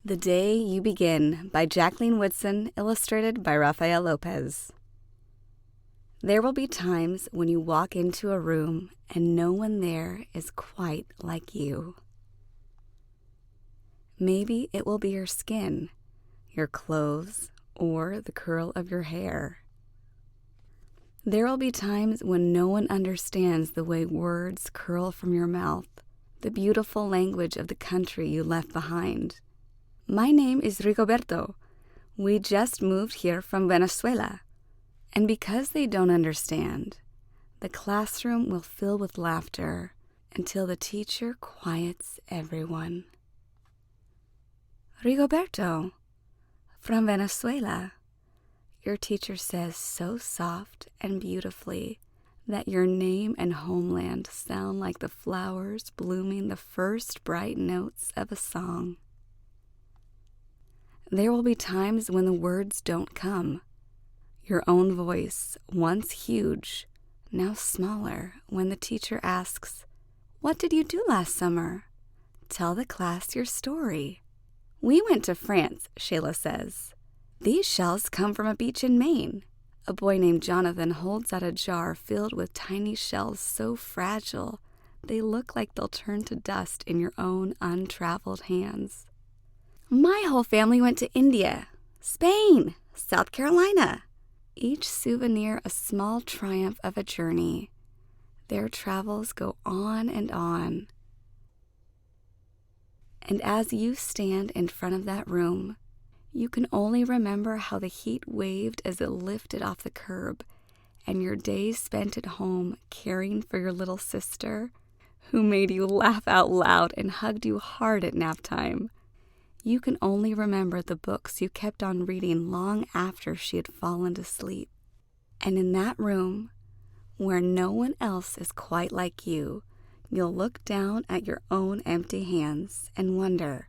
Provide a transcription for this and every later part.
The Day You Begin by Jacqueline Woodson, illustrated by Rafael Lopez. There will be times when you walk into a room and no one there is quite like you. Maybe it will be your skin, your clothes, or the curl of your hair. There will be times when no one understands the way words curl from your mouth, the beautiful language of the country you left behind. My name is Rigoberto. We just moved here from Venezuela. And because they don't understand, the classroom will fill with laughter until the teacher quiets everyone. Rigoberto, from Venezuela, your teacher says so soft and beautifully that your name and homeland sound like the flowers blooming the first bright notes of a song. There will be times when the words don't come. Your own voice, once huge, now smaller, when the teacher asks, "What did you do last summer? Tell the class your story." "We went to France," Shayla says. "These shells come from a beach in Maine." A boy named Jonathan holds out a jar filled with tiny shells so fragile they look like they'll turn to dust in your own untraveled hands. "My whole family went to India, Spain, South Carolina." Each souvenir a small triumph of a journey. Their travels go on. And as you stand in front of that room, you can only remember how the heat waved as it lifted off the curb, and your days spent at home caring for your little sister, who made you laugh out loud and hugged you hard at nap time. You can only remember the books you kept on reading long after she had fallen to sleep. And in that room, where no one else is quite like you, you'll look down at your own empty hands and wonder,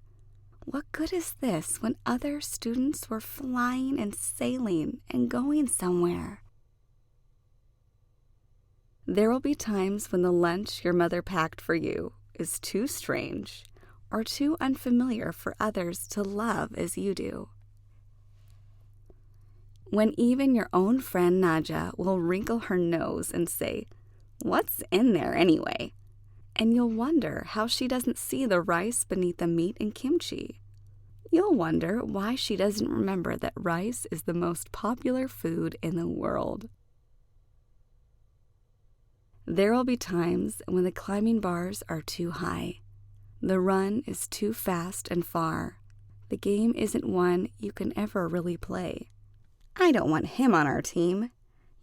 what good is this when other students were flying and sailing and going somewhere? There will be times when the lunch your mother packed for you is too strange or too unfamiliar for others to love as you do. When even your own friend Naja will wrinkle her nose and say, "What's in there anyway?" And you'll wonder how she doesn't see the rice beneath the meat and kimchi. You'll wonder why she doesn't remember that rice is the most popular food in the world. There will be times when the climbing bars are too high. The run is too fast and far. The game isn't one you can ever really play. "I don't want him on our team."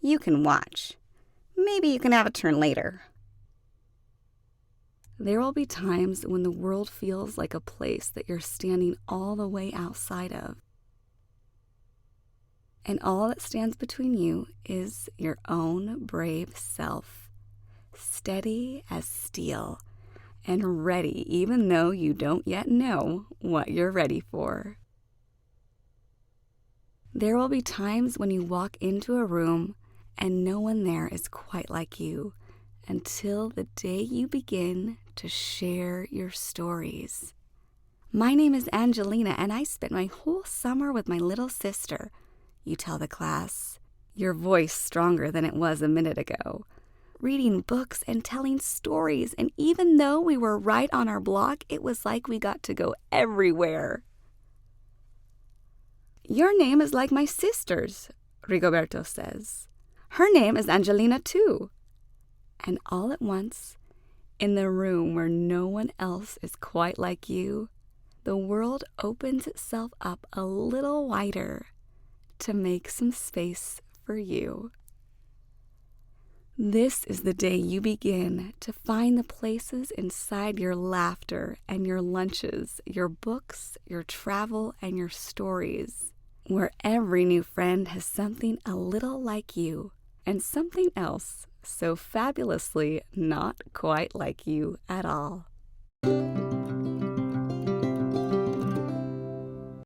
"You can watch. Maybe you can have a turn later." There will be times when the world feels like a place that you're standing all the way outside of. And all that stands between you is your own brave self, steady as steel, and ready even though you don't yet know what you're ready for. There will be times when you walk into a room and no one there is quite like you until the day you begin to share your stories. "My name is Angelina and I spent my whole summer with my little sister," you tell the class, your voice stronger than it was a minute ago. "Reading books and telling stories, and even though we were right on our block, it was like we got to go everywhere." "Your name is like my sister's," Rigoberto says. "Her name is Angelina too." And all at once, in the room where no one else is quite like you, the world opens itself up a little wider to make some space for you. This is the day you begin to find the places inside your laughter and your lunches, your books, your travel, and your stories, where every new friend has something a little like you and something else so fabulously not quite like you at all.